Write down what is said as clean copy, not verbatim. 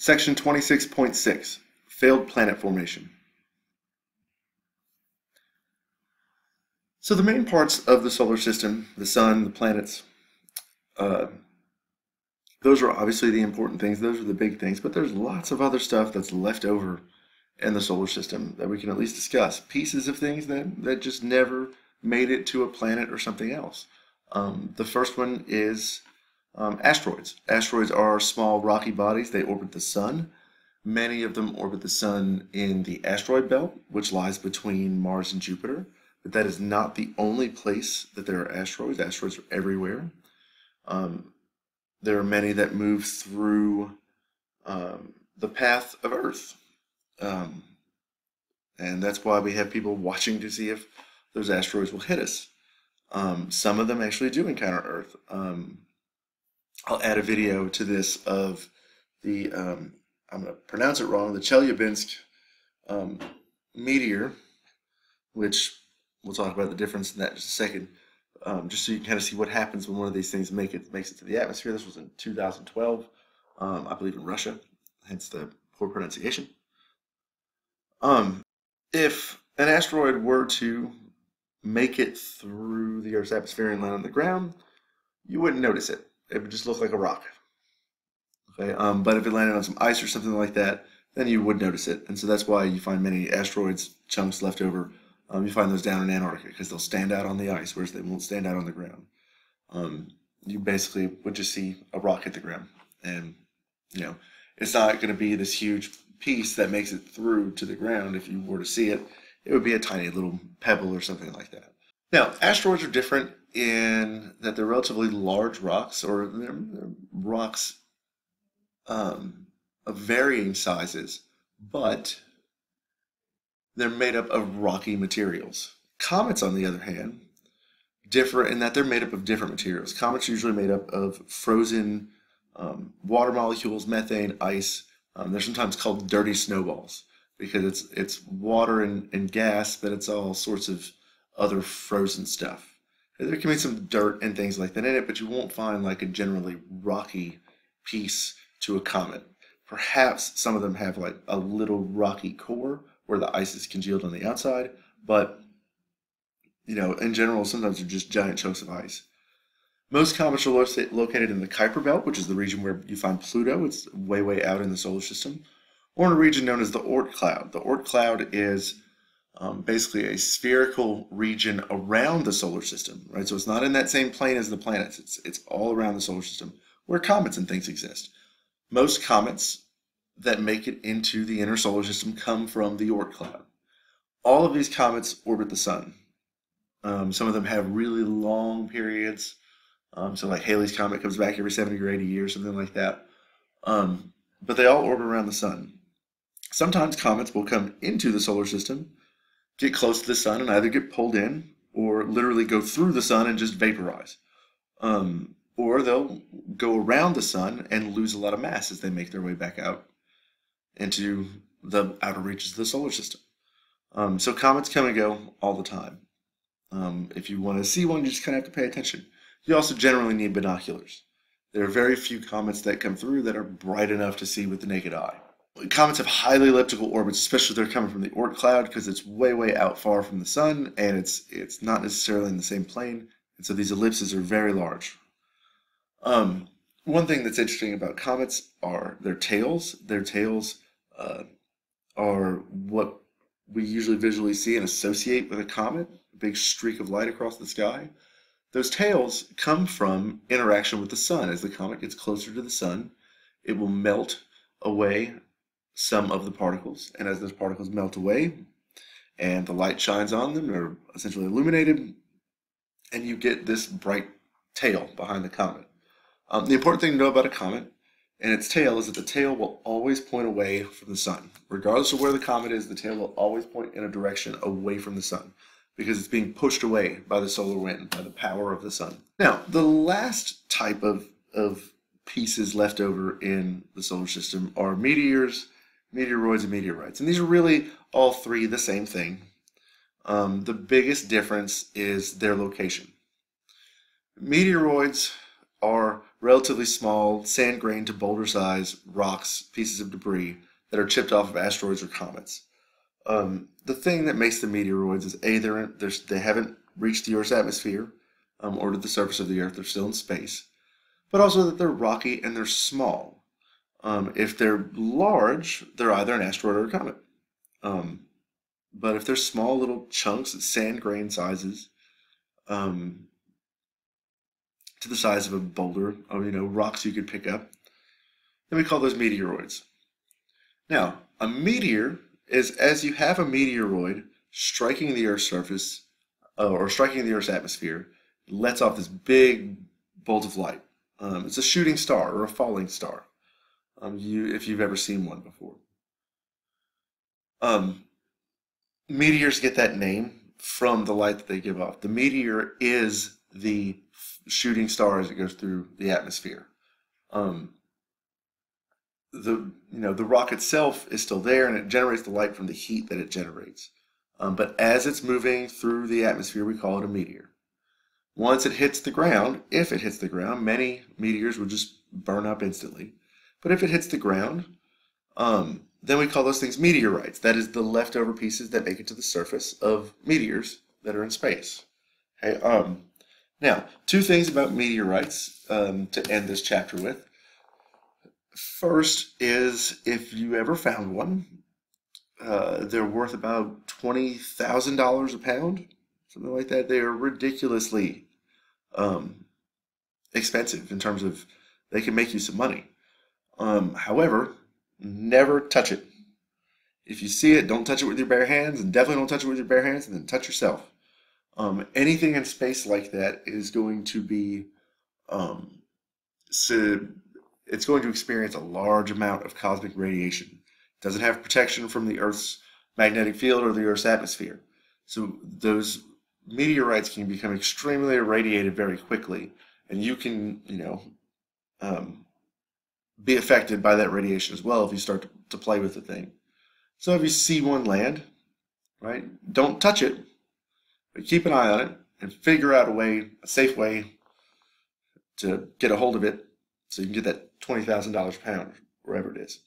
Section 26.6, Failed Planet Formation. So the main parts of the solar system, the sun, the planets, those are obviously the important things. Those are the big things, but there's lots of other stuff that's left over in the solar system that we can at least discuss. Pieces of things that just never made it to a planet or something else. The first one is asteroids. Asteroids are small rocky bodies. They orbit the sun. Many of them orbit the sun in the asteroid belt, which lies between Mars and Jupiter. But that is not the only place that there are asteroids. Asteroids are everywhere. There are many that move through the path of Earth. And that's why we have people watching to see if those asteroids will hit us. Some of them actually do encounter Earth. I'll add a video to this of the, I'm going to pronounce it wrong, the Chelyabinsk meteor, which we'll talk about the difference in that in just a second, just so you can kind of see what happens when one of these things makes it to the atmosphere. This was in 2012, I believe in Russia, hence the poor pronunciation. If an asteroid were to make it through the Earth's atmosphere and land on the ground, you wouldn't notice it. It would just look like a rock. Okay, but if it landed on some ice or something like that, then you would notice it. And so that's why you find many asteroids chunks left over. You find those down in Antarctica because they'll stand out on the ice, whereas they won't stand out on the ground. You basically would just see a rock hit the ground, and it's not going to be this huge piece that makes it through to the ground. If you were to see it, it would be a tiny little pebble or something like that. Now, asteroids are different in that they're relatively large rocks, or they're rocks of varying sizes, but they're made up of rocky materials. Comets, on the other hand, differ in that they're made up of different materials. Comets are usually made up of frozen water molecules, methane, ice. They're sometimes called dirty snowballs because it's water and gas, but it's all sorts of other frozen stuff. There can be some dirt and things like that in it, but you won't find like a generally rocky piece to a comet. Perhaps some of them have like a little rocky core where the ice is congealed on the outside, but in general, sometimes they're just giant chunks of ice. Most comets are located in the Kuiper Belt, which is the region where you find Pluto. It's way, way out in the solar system, or in a region known as the Oort cloud. The Oort cloud is basically a spherical region around the solar system, right? So it's not in that same plane as the planets. It's all around the solar system where comets and things exist. Most comets that make it into the inner solar system come from the Oort cloud. All of these comets orbit the sun. Some of them have really long periods. So like Halley's Comet comes back every 70 or 80 years, something like that. But they all orbit around the sun. Sometimes comets will come into the solar system, get close to the sun, and either get pulled in or literally go through the sun and just vaporize. Or they'll go around the sun and lose a lot of mass as they make their way back out into the outer reaches of the solar system. So comets come and go all the time. If you want to see one, you just kind of have to pay attention. You also generally need binoculars. There are very few comets that come through that are bright enough to see with the naked eye. Comets have highly elliptical orbits, especially if they're coming from the Oort cloud, because it's way, way out far from the sun, and it's not necessarily in the same plane, and so these ellipses are very large. One thing that's interesting about comets are their tails. Their tails are what we usually visually see and associate with a comet, a big streak of light across the sky. Those tails come from interaction with the sun. As the comet gets closer to the sun, it will melt away some of the particles, and as those particles melt away and the light shines on them, they're essentially illuminated, and you get this bright tail behind the comet. The important thing to know about a comet and its tail is that the tail will always point away from the sun. Regardless of where the comet is, the tail will always point in a direction away from the sun because it's being pushed away by the solar wind, by the power of the sun. Now, the last type of pieces left over in the solar system are meteors, meteoroids, and meteorites. And these are really all three the same thing. The biggest difference is their location. Meteoroids are relatively small, sand grain to boulder size rocks, pieces of debris that are chipped off of asteroids or comets. The thing that makes them meteoroids is they haven't reached the Earth's atmosphere or to the surface of the Earth. They're still in space, but also that they're rocky and they're small. If they're large, they're either an asteroid or a comet. But if they're small little chunks, sand grain sizes, to the size of a boulder, or rocks you could pick up, then we call those meteoroids. Now, a meteor is as you have a meteoroid striking the Earth's surface or striking the Earth's atmosphere, it lets off this big bolt of light. It's a shooting star or a falling star. If you've ever seen one before. Meteors get that name from the light that they give off. The meteor is the shooting star as it goes through the atmosphere. The rock itself is still there and it generates the light from the heat that it generates. But as it's moving through the atmosphere, we call it a meteor. Once it hits the ground, if it hits the ground, many meteors will just burn up instantly. But if it hits the ground, then we call those things meteorites. That is the leftover pieces that make it to the surface of meteors that are in space. Okay. Now, two things about meteorites to end this chapter with. First is if you ever found one, they're worth about $20,000 a pound, something like that. They are ridiculously expensive in terms of they can make you some money. However, never touch it. If you see it, don't touch it with your bare hands, and definitely don't touch it with your bare hands, and then touch yourself. Anything in space like that is going to be, it's going to experience a large amount of cosmic radiation. It doesn't have protection from the Earth's magnetic field or the Earth's atmosphere. So those meteorites can become extremely irradiated very quickly, and you can, be affected by that radiation as well if you start to play with the thing. So if you see one land, right, don't touch it, but keep an eye on it and figure out a safe way to get a hold of it so you can get that $20,000 a pound, wherever it is.